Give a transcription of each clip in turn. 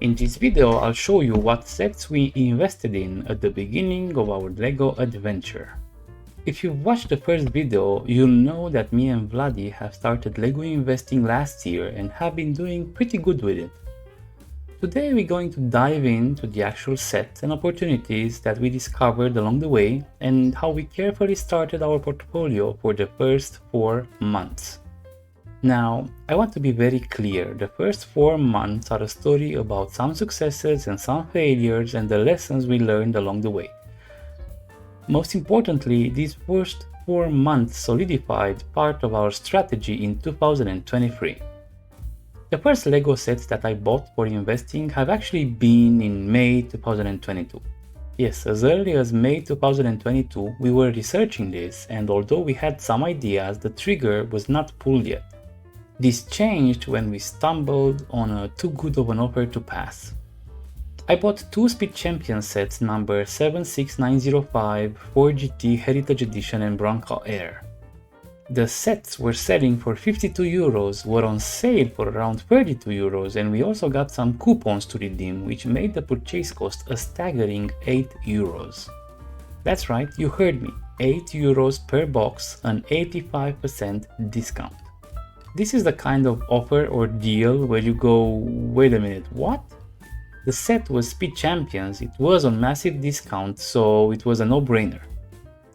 In this video, I'll show you what sets we invested in at the beginning of our LEGO adventure. If you've watched the first video, you'll know that me and Vladi have started LEGO investing last year and have been doing pretty good with it. Today we're going to dive into the actual sets and opportunities that we discovered along the way and how we carefully started our portfolio for the first 4 months. Now, I want to be very clear, the first 4 months are a story about some successes and some failures and the lessons we learned along the way. Most importantly, these first 4 months solidified part of our strategy in 2023. The first LEGO sets that I bought for investing have actually been in May 2022. Yes, as early as May 2022 we were researching this, and although we had some ideas, the trigger was not pulled yet. This changed when we stumbled on a too good of an offer to pass. I bought 2 Speed Champion sets number 76905, 4GT Heritage Edition and Bronco Air. The sets were selling for 52 euros, were on sale for around 32 euros, and we also got some coupons to redeem, which made the purchase cost a staggering 8 euros. That's right, you heard me, 8 euros per box, an 85% discount. This is the kind of offer or deal where you go, wait a minute, what? The set was Speed Champions, it was on massive discount, so it was a no-brainer.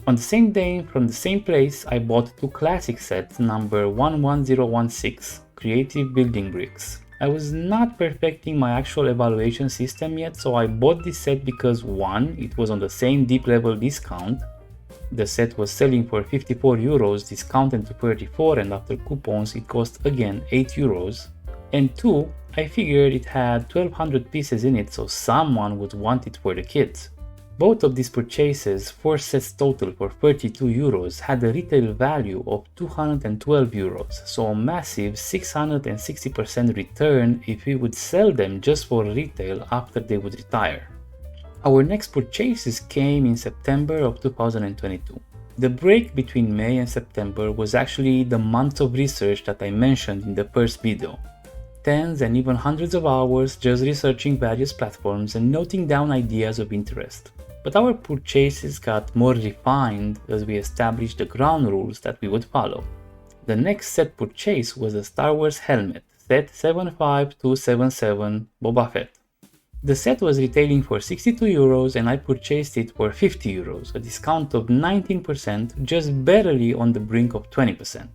On the same day, from the same place, I bought 2 classic sets number 11016, Creative Building Bricks. I was not perfecting my actual evaluation system yet, so I bought this set because 1, it was on the same deep level discount. The set was selling for 54 euros, discounted to 34, and after coupons it cost again 8 euros. And 2, I figured it had 1200 pieces in it, so someone would want it for the kids. Both of these purchases, 4 sets total for 32 euros, had a retail value of 212 euros, so a massive 660% return if we would sell them just for retail after they would retire. Our next purchases came in September of 2022. The break between May and September was actually the months of research that I mentioned in the first video. Tens and even hundreds of hours just researching various platforms and noting down ideas of interest. But our purchases got more refined as we established the ground rules that we would follow. The next set purchase was a Star Wars helmet, set 75277 Boba Fett. The set was retailing for 62 euros and I purchased it for 50 euros, a discount of 19%, just barely on the brink of 20%.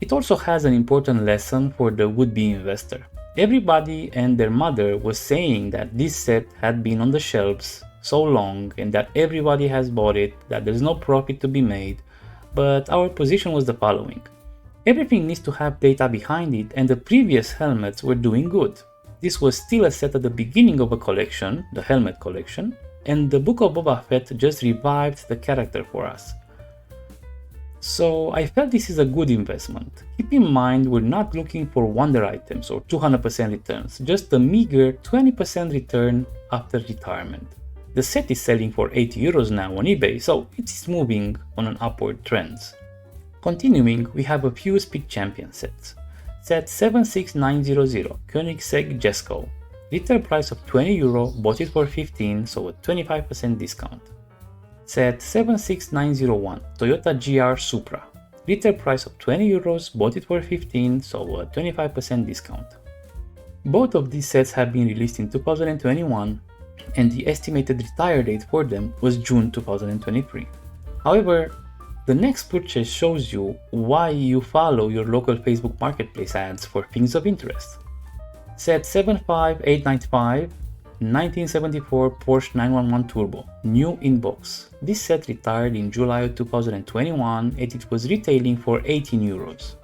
It also has an important lesson for the would-be investor. Everybody and their mother was saying that this set had been on the shelves so long and that everybody has bought it, that there's no profit to be made, but our position was the following. Everything needs to have data behind it and the previous helmets were doing good. This was still a set at the beginning of a collection, the helmet collection, and the Book of Boba Fett just revived the character for us. So I felt this is a good investment. Keep in mind we're not looking for wonder items or 200% returns, just a meager 20% return after retirement. The set is selling for 80 euros now on eBay, so it's moving on an upward trend. Continuing, we have a few Speed Champion sets. Set 76900 Koenigsegg Jesko. Retail price of 20 euro, bought it for 15, so a 25% discount. Set 76901 Toyota GR Supra. Retail price of 20 euros, bought it for 15, so a 25% discount. Both of these sets have been released in 2021 and the estimated retire date for them was June 2023. However, the next purchase shows you why you follow your local Facebook Marketplace ads for things of interest. Set 75895 1974 Porsche 911 Turbo, new in box. This set retired in July 2021 and it was retailing for 18 euros.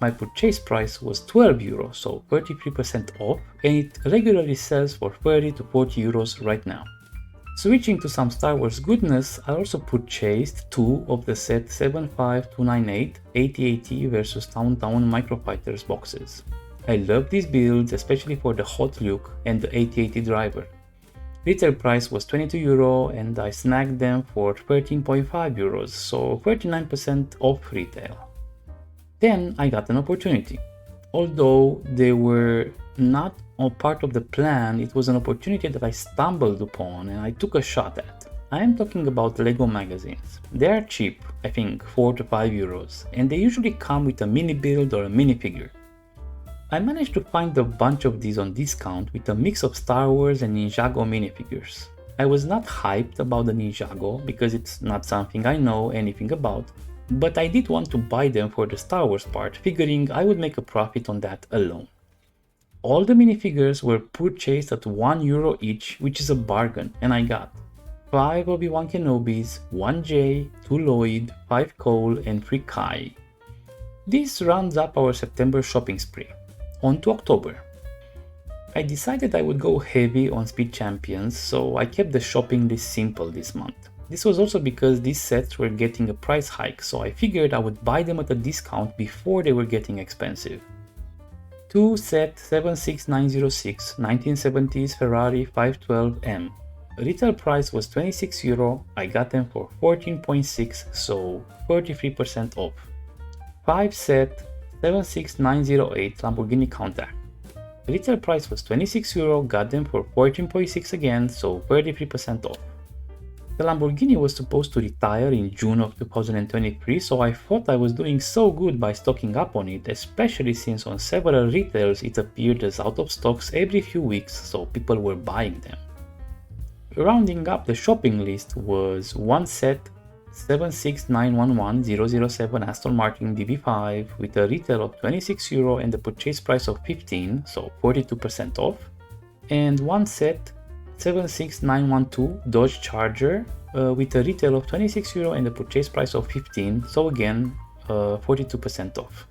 My purchase price was 12 euros, so 33% off, and it regularly sells for 30 to 40 euros right now. Switching to some Star Wars goodness, I also purchased 2 of the set 75298 8080 vs Town Microfighters boxes. I love these builds, especially for the hot look and the 8080 driver. Retail price was 22 euro and I snagged them for 13.5 euros, so 39% off retail. Then I got an opportunity. Although they were not or part of the plan, it was an opportunity that I stumbled upon and I took a shot at. I am talking about LEGO magazines. They are cheap, I think 4 to 5 euros, and they usually come with a mini build or a minifigure. I managed to find a bunch of these on discount with a mix of Star Wars and NinjaGo minifigures. I was not hyped about the NinjaGo because it's not something I know anything about, but I did want to buy them for the Star Wars part, figuring I would make a profit on that alone. All the minifigures were purchased at €1 each, which is a bargain, and I got 5 Obi-Wan Kenobis, 1 Jay, 2 Lloyd, 5 Cole, and 3 Kai. This rounds up our September shopping spree. On to October. I decided I would go heavy on Speed Champions, so I kept the shopping list simple this month. This was also because these sets were getting a price hike, so I figured I would buy them at a discount before they were getting expensive. 2 Set 76906 1970s Ferrari 512M. Retail price was €26, I got them for 14.6, so 33% off. 5 Set 76908 Lamborghini Countach. Retail price was €26, got them for 14.6 again, so 33% off. The Lamborghini was supposed to retire in June of 2023, so I thought I was doing so good by stocking up on it, especially since on several retails it appeared as out of stocks every few weeks, so people were buying them. Rounding up the shopping list was 1 Set 76911 Aston Martin DB5 with a retail of €26 and a purchase price of 15, so 42% off, and 1 Set 76912 Dodge Charger with a retail of €26 and a purchase price of 15, so again 42% off.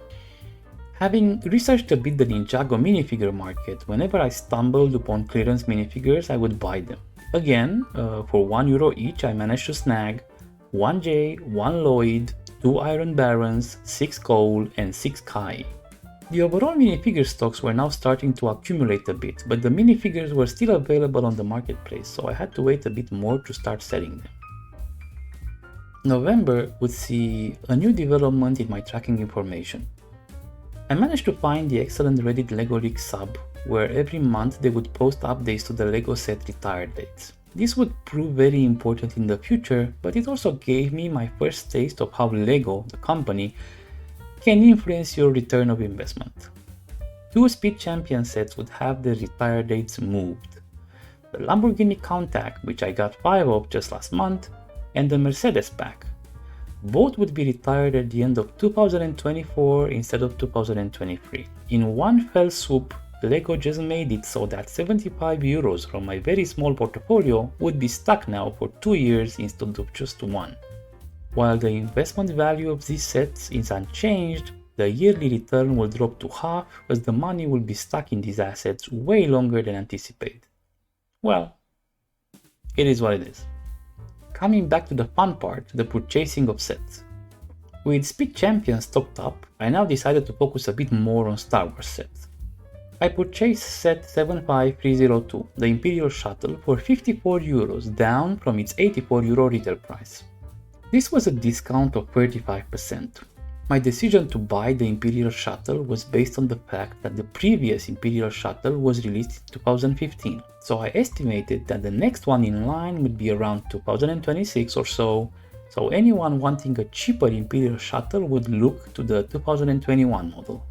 Having researched a bit the NinjaGo minifigure market, whenever I stumbled upon clearance minifigures I would buy them. Again, for €1 each I managed to snag 1 Jay, 1 Lloyd, 2 Iron Barons, 6 Cole, and 6 Kai. The overall minifigure stocks were now starting to accumulate a bit, but the minifigures were still available on the marketplace, so I had to wait a bit more to start selling them. November would see a new development in my tracking information. I managed to find the excellent Reddit LEGO League sub, where every month they would post updates to the LEGO set retire dates. This would prove very important in the future, but it also gave me my first taste of how LEGO, the company, can influence your return of investment. 2 Speed Champion sets would have their retire dates moved. The Lamborghini Countach, which I got 5 of just last month, and the Mercedes pack. Both would be retired at the end of 2024 instead of 2023. In one fell swoop, LEGO just made it so that €75 from my very small portfolio would be stuck now for 2 years instead of just 1. While the investment value of these sets is unchanged, the yearly return will drop to half as the money will be stuck in these assets way longer than anticipated. Well, it is what it is. Coming back to the fun part, the purchasing of sets. With Speed Champion stocked up, I now decided to focus a bit more on Star Wars sets. I purchased set 75302, the Imperial Shuttle, for €54, down from its €84 retail price. This was a discount of 35%. My decision to buy the Imperial Shuttle was based on the fact that the previous Imperial Shuttle was released in 2015, so I estimated that the next one in line would be around 2026 or so anyone wanting a cheaper Imperial Shuttle would look to the 2021 model.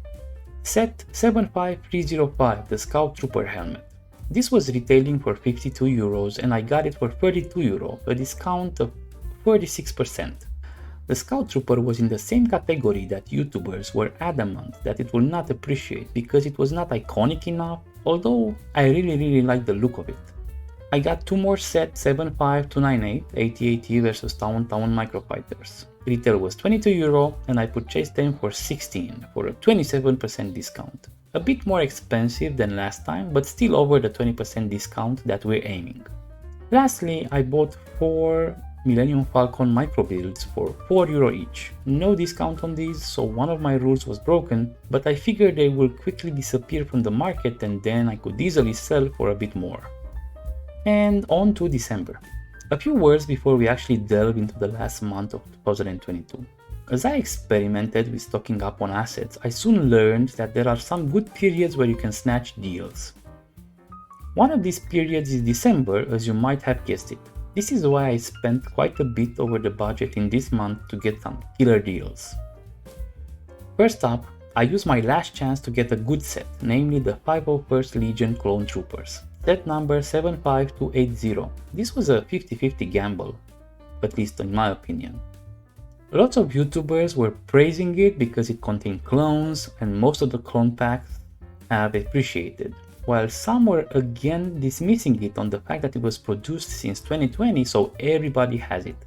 Set 75305, the Scout Trooper helmet. This was retailing for €52 and I got it for €32, a discount of 46%. The Scout Trooper was in the same category that YouTubers were adamant that it would not appreciate because it was not iconic enough, although I really liked the look of it. I got 2 more set 75298 AT-AT vs Town Microfighters. Retail was €22 and I purchased them for 16 for a 27% discount. A bit more expensive than last time, but still over the 20% discount that we're aiming. Lastly, I bought 4 Millennium Falcon micro builds for €4 each. No discount on these, so one of my rules was broken, but I figured they will quickly disappear from the market and then I could easily sell for a bit more. And on to December. A few words before we actually delve into the last month of 2022. As I experimented with stocking up on assets, I soon learned that there are some good periods where you can snatch deals. One of these periods is December, as you might have guessed it. This is why I spent quite a bit over the budget in this month to get some killer deals. First up, I used my last chance to get a good set, namely the 501st Legion Clone Troopers, set number 75280. This was a 50-50 gamble, at least in my opinion. Lots of YouTubers were praising it because it contained clones and most of the clone packs have appreciated, while some were again dismissing it on the fact that it was produced since 2020, so everybody has it.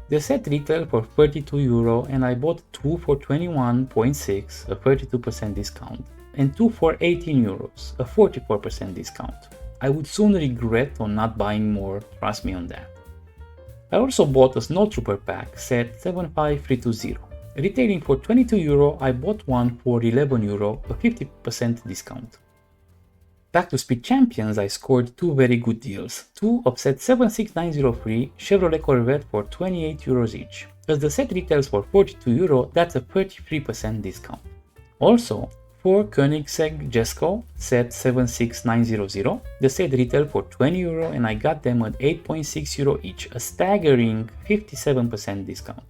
The set retailed for €32 and I bought 2 for 21.6, a 32% discount, and 2 for €18, a 44% discount. I would soon regret on not buying more, trust me on that. I also bought a Snowtrooper pack set 75320. Retailing for €22, I bought one for €11, a 50% discount. Back to Speed Champions, I scored two very good deals, two of set 76903 Chevrolet Corvette for €28 each. As the set retails for €42, that's a 33% discount. Also, 4 Koenigsegg Jesko set 76900, the set retail for €20 and I got them at €8.6 each, a staggering 57% discount.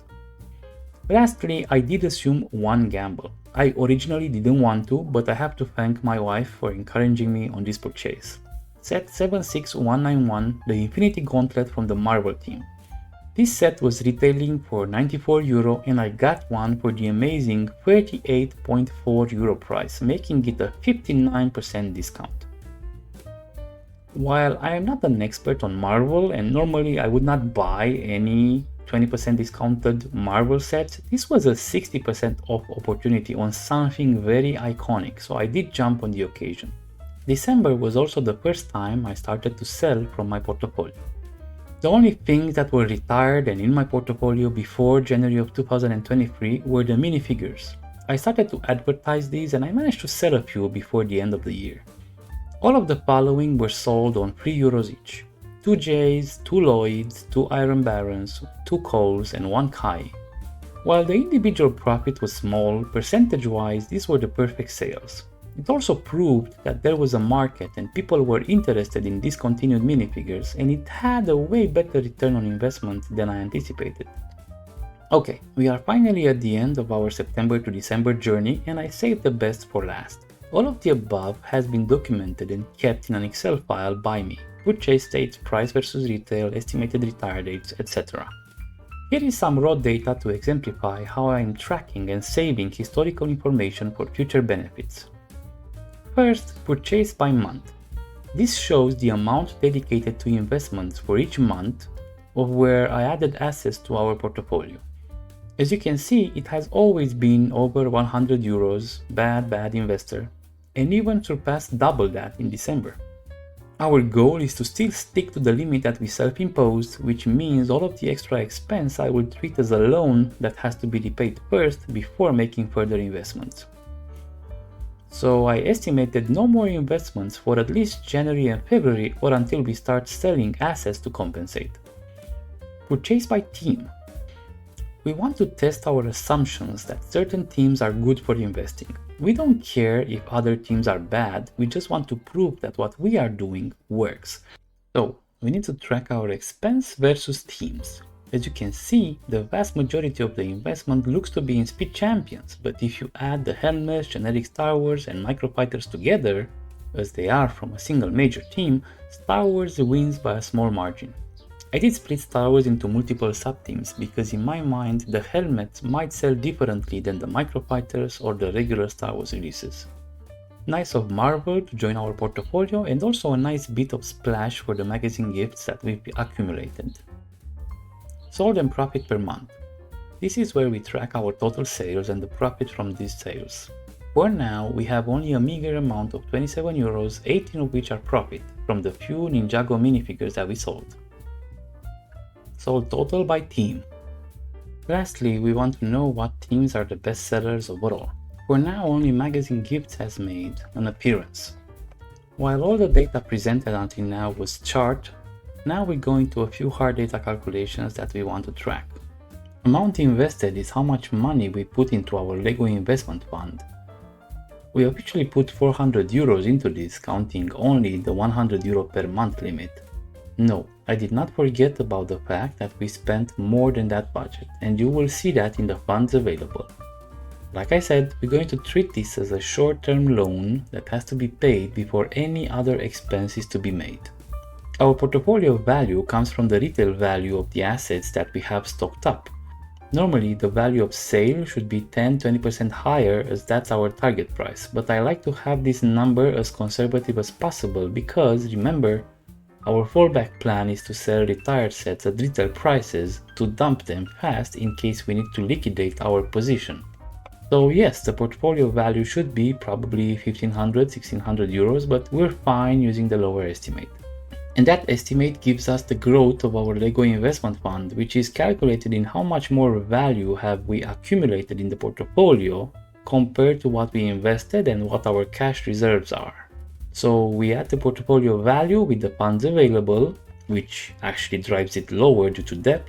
Lastly, I did assume one gamble. I originally didn't want to, but I have to thank my wife for encouraging me on this purchase. Set 76191, the Infinity Gauntlet from the Marvel team. This set was retailing for €94 and I got one for the amazing €38.4 price, making it a 59% discount. While I am not an expert on Marvel and normally I would not buy any 20% discounted Marvel sets, this was a 60% off opportunity on something very iconic, so I did jump on the occasion. December was also the first time I started to sell from my portfolio. The only things that were retired and in my portfolio before January of 2023 were the minifigures. I started to advertise these and I managed to sell a few before the end of the year. All of the following were sold on €3 each. 2 Jays, 2 Lloyds, 2 Iron Barons, 2 Coles and 1 Kai. While the individual profit was small, percentage-wise these were the perfect sales. It also proved that there was a market and people were interested in discontinued minifigures and it had a way better return on investment than I anticipated. Okay, we are finally at the end of our September to December journey and I saved the best for last. All of the above has been documented and kept in an Excel file by me. Purchase dates, price versus retail, estimated retire dates, etc. Here is some raw data to exemplify how I am tracking and saving historical information for future benefits. First, purchase by month. This shows the amount dedicated to investments for each month of where I added assets to our portfolio. As you can see, it has always been over €100, bad investor, and even surpassed double that in December. Our goal is to still stick to the limit that we self-imposed, which means all of the extra expense I will treat as a loan that has to be repaid first before making further investments. So I estimated no more investments for at least January and February or until we start selling assets to compensate. Purchase by team. We want to test our assumptions that certain teams are good for investing. We don't care if other teams are bad, we just want to prove that what we are doing works. So we need to track our expense versus teams. As you can see, the vast majority of the investment looks to be in Speed Champions, but if you add the helmets, generic Star Wars and microfighters together, as they are from a single major team, Star Wars wins by a small margin. I did split Star Wars into multiple sub-teams because in my mind the helmets might sell differently than the microfighters or the regular Star Wars releases. Nice of Marvel to join our portfolio and also a nice bit of splash for the magazine gifts that we've accumulated. Sold and profit per month. This is where we track our total sales and the profit from these sales. For now, we have only a meager amount of €27, 18 of which are profit from the few NinjaGo minifigures that we sold. Sold total by team. Lastly, we want to know what teams are the best sellers overall. For now, only Magazine Gifts has made an appearance. While all the data presented until now was chart, now we go into a few hard data calculations that we want to track. Amount invested is how much money we put into our LEGO investment fund. We officially put 400 euros into this, counting only the 100 euro per month limit. No, I did not forget about the fact that we spent more than that budget, and you will see that in the funds available. Like I said, we're going to treat this as a short-term loan that has to be paid before any other expense is to be made. Our portfolio value comes from the retail value of the assets that we have stocked up. Normally, the value of sale should be 10-20% higher, as that's our target price, but I like to have this number as conservative as possible because, remember, our fallback plan is to sell retired sets at retail prices to dump them fast in case we need to liquidate our position. So yes, the portfolio value should be probably 1500-1600 euros, but we're fine using the lower estimate. And that estimate gives us the growth of our LEGO investment fund, which is calculated in how much more value have we accumulated in the portfolio compared to what we invested and what our cash reserves are. So we add the portfolio value with the funds available, which actually drives it lower due to debt.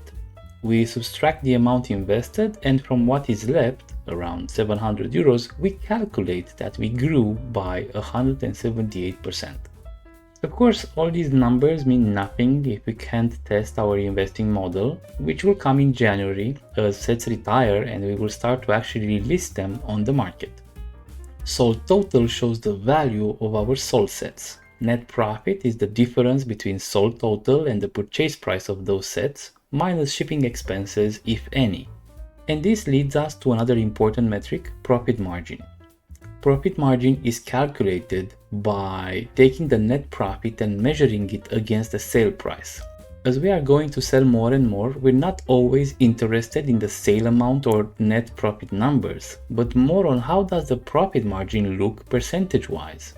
We subtract the amount invested, and from what is left, around 700 euros, we calculate that we grew by 178%. Of course, all these numbers mean nothing if we can't test our investing model, which will come in January as sets retire and we will start to actually list them on the market. Sold total shows the value of our sold sets. Net profit is the difference between sold total and the purchase price of those sets, minus shipping expenses, if any. And this leads us to another important metric, profit margin. Profit margin is calculated by taking the net profit and measuring it against the sale price. As we are going to sell more and more, we're not always interested in the sale amount or net profit numbers, but more on how does the profit margin look percentage-wise.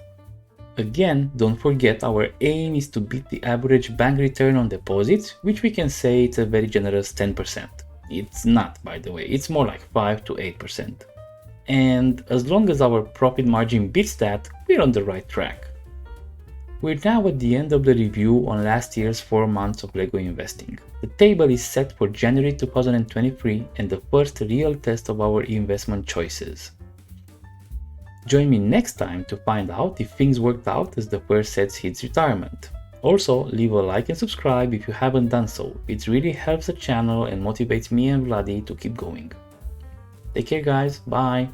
Again, don't forget our aim is to beat the average bank return on deposits, which we can say it's a very generous 10%. It's not, by the way, it's more like 5 to 8%. And as long as our profit margin beats that, we're on the right track. We're now at the end of the review on last year's 4 months of LEGO investing. The table is set for January 2023 and the first real test of our investment choices. Join me next time to find out if things worked out as the first set hits retirement. Also, leave a like and subscribe if you haven't done so. It really helps the channel and motivates me and Vladi to keep going. Take care guys, bye!